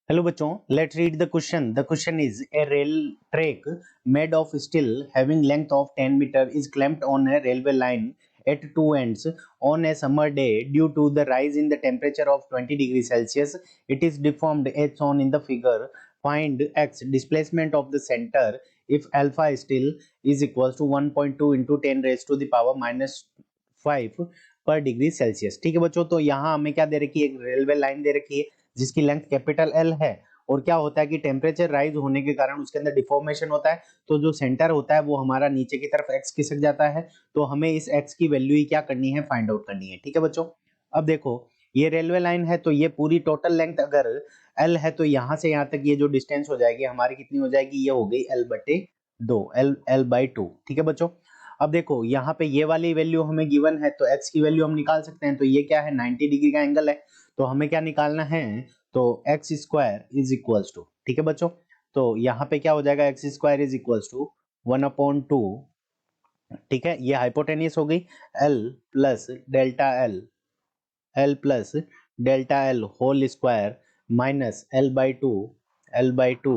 Hello बच्चों, let's read the question. The question is a rail track made of steel having length of 10 meter is clamped on a railway line at two ends on a summer day due to the rise in the temperature of 20 degrees Celsius. It is deformed as shown in the figure. Find x displacement of the center if alpha steel is equals to 1.2 into 10 raised to the power minus 5 पर degree Celsius. ठीक है बच्चों, तो यहाँ हमें क्या दे रखी है, एक रेलवे लाइन दे रखी है जिसकी लेंथ कैपिटल एल है और क्या होता है कि टेम्परेचर राइज होने के कारण उसके अंदर डिफॉर्मेशन होता है, तो जो सेंटर होता है वो हमारा नीचे की तरफ एक्स खिसक जाता है। तो हमें इस एक्स की वैल्यू ही क्या करनी है, फाइंड आउट करनी है। ठीक है बच्चों, अब देखो ये रेलवे लाइन है तो ये पूरी टोटल लेंथ अगर एल है तो यहाँ से यहाँ तक ये जो डिस्टेंस हो जाएगी हमारी कितनी हो जाएगी, ये हो गई एल बटे दो, एल बाई टू। ठीक है बच्चों, अब देखो यहाँ पे ये वाली वैल्यू हमें गिवन है तो एक्स की वैल्यू हम निकाल सकते हैं। तो ये क्या है, 90 डिग्री का एंगल है, तो हमें क्या निकालना है, तो x square is equals to, ठीक है बच्चों, तो यहाँ पे क्या हो जाएगा, x square is equals to 1/2। ठीक है, ये हाइपोटेनियस हो गई, l plus delta l, l plus delta l whole square minus l by two, l by two,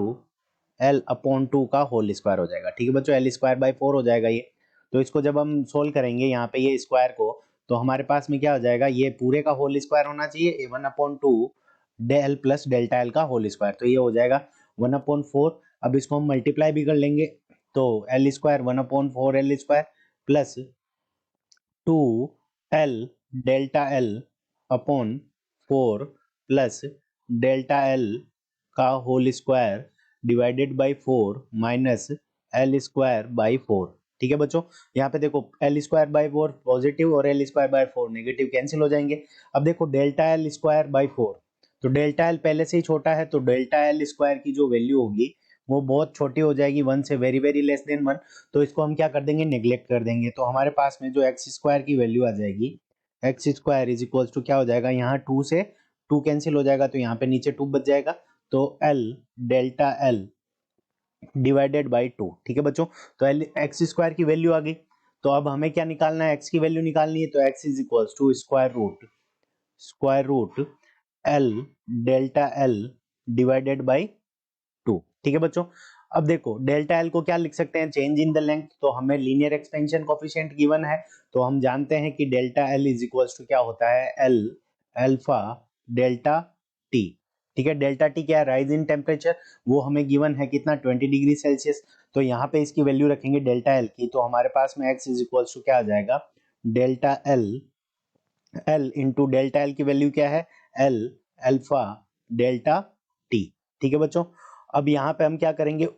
l upon two का होल स्क्वायर हो जाएगा। ठीक है बच्चों, एल स्क्वायर बाई 4 हो जाएगा ये। तो इसको जब हम सोल्व करेंगे यहाँ पे ये स्क्वायर को, तो हमारे पास में क्या हो जाएगा, ये पूरे का होल स्क्वायर होना चाहिए 1/2 डेल प्लस डेल्टा एल का होल स्क्वायर, तो ये हो जाएगा 1/4। अब इसको हम मल्टीप्लाई भी कर लेंगे, तो L square 1/4 L square plus 2 L delta L upon 4 plus delta L का whole square divided by 4 minus L square by 4। ठीक है बच्चों, यहाँ पे देखो एल स्क्वायर बाई 4 पॉजिटिव और L square by 4 negative cancel हो जाएंगे। अब देखो डेल्टा एल स्क्वायर बाई 4, तो डेल्टा एल पहले से ही छोटा है, तो डेल्टा एल स्क्वायर की जो वैल्यू होगी वो बहुत छोटी हो जाएगी, 1 से वेरी वेरी लेस देन 1। तो इसको हम क्या कर देंगे, नेग्लेक्ट कर देंगे। तो हमारे पास में जो एक्स स्क्वायर की वैल्यू आ जाएगी, x square is equal to क्या हो जाएगा, यहाँ 2 से 2 कैंसिल हो जाएगा, तो यहाँ पे नीचे 2 बच जाएगा, तो L delta l divided by 2। ठीक है बच्चों, तो एल एक्स स्क्वायर की वैल्यू आ गई। तो अब हमें क्या निकालना है, एक्स की वैल्यू निकालनी है, तो x is equal to square root l delta l divided by 2। ठीक है बच्चों, अब देखो डेल्टा एल को क्या लिख सकते हैं, चेंज इन द लेंथ, तो हमें लीनियर एक्सपेंशन कोफिशिएंट गिवन है, तो हम जानते हैं कि delta l is equal to क्या होता है, एल अल्फा डेल्टा टी। ठीक है, डेल्टा टी क्या है, राइज इन टेम्परेचर, वो हमें गिवन है कितना, 20 डिग्री सेल्सियस। तो यहाँ पे इसकी वैल्यू रखेंगे डेल्टा एल की, तो हमारे पास में एक्स इज इक्वल टू क्या आ जाएगा, delta l, L into delta L की वैल्यू क्या है, एल अल्फा डेल्टा टी। ठीक है बच्चों, अब यहाँ पे हम क्या करेंगे,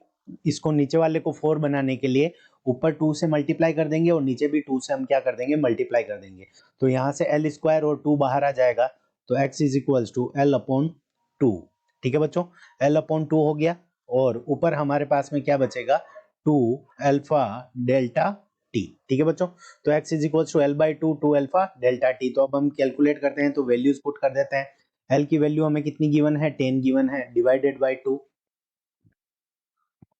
इसको नीचे वाले को 4 बनाने के लिए ऊपर 2 से मल्टीप्लाई कर देंगे और नीचे भी 2 से हम क्या कर देंगे, मल्टीप्लाई कर देंगे। तो यहाँ से एल स्क्वायर और 2 बाहर आ जाएगा, तो x is equal to l upon 2। ठीक है बच्चों, एल अपॉन 2 हो गया और ऊपर हमारे पास में क्या बचेगा, 2 अल्फा डेल्टा टी। ठीक है बच्चों, तो x is equal to l by 2 2 alpha delta t. तो अब हम कैलकुलेट करते हैं, तो वैल्यूज पुट कर देते हैं। एल की वैल्यू हमें कितनी गिवन है, 10 गिवन है, डिवाइडेड बाई 2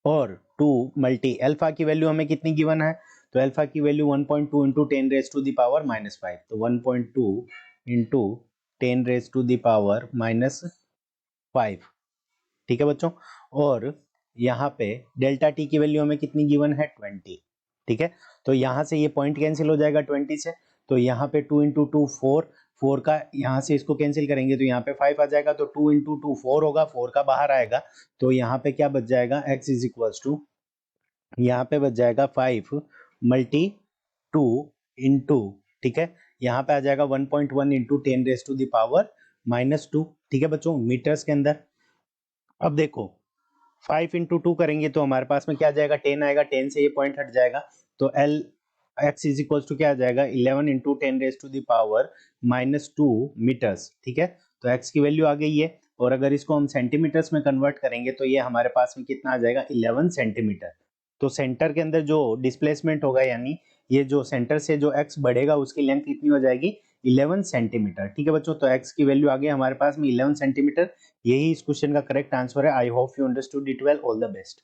और 2 मल्टी अल्फा की वैल्यू हमें कितनी गिवन है, तो अल्फा की value 1.2 into 10 raise to the power minus 5, तो 1.2 into 10 raise to the power minus 5। ठीक है बच्चों, और यहाँ पे डेल्टा टी की वैल्यू हमें कितनी गिवन है, 20। ठीक है, तो यहाँ से ये पॉइंट कैंसिल हो जाएगा 20 से, तो यहाँ पे 2 इंटू 2 4, 4 का यहाँ से इसको कैंसिल करेंगे तो यहाँ पे 5 आ जाएगा, तो 2 इंटू 2 4 होगा, 4 का बाहर आएगा, तो यहाँ पे क्या बच जाएगा, x इज इक्वल्स टू यहाँ पे बच जाएगा 5 मल्टी 2 इंटू, ठीक है, यहाँ पे आ जाएगा 1.1 into 10 raise to the power minus 2। ठीक है बच्चों, मीटर्स के अंदर। अब देखो 5 इंटू 2 करेंगे तो हमारे पास में क्या आ जाएगा, 10 आएगा, 10 से ये पॉइंट हट जाएगा, तो l x is equal to क्या आ जाएगा, 11 into 10 raise to the power minus 2 metres. ठीक है, तो एक्स की वैल्यू आ गई है, और अगर इसको हम सेंटीमीटर्स में कन्वर्ट करेंगे तो ये हमारे पास में कितना आ जाएगा, 11 सेंटीमीटर। तो सेंटर के अंदर जो डिस्प्लेसमेंट होगा, यानी ये जो सेंटर से जो एक्स बढ़ेगा उसकी लेंथ कितनी हो जाएगी, 11 सेंटीमीटर। ठीक है बच्चों, तो एक्स की वैल्यू आ गई हमारे पास में 11 सेंटीमीटर। यही इस क्वेश्चन का करेक्ट आंसर है। I hope you understood it well. All the best.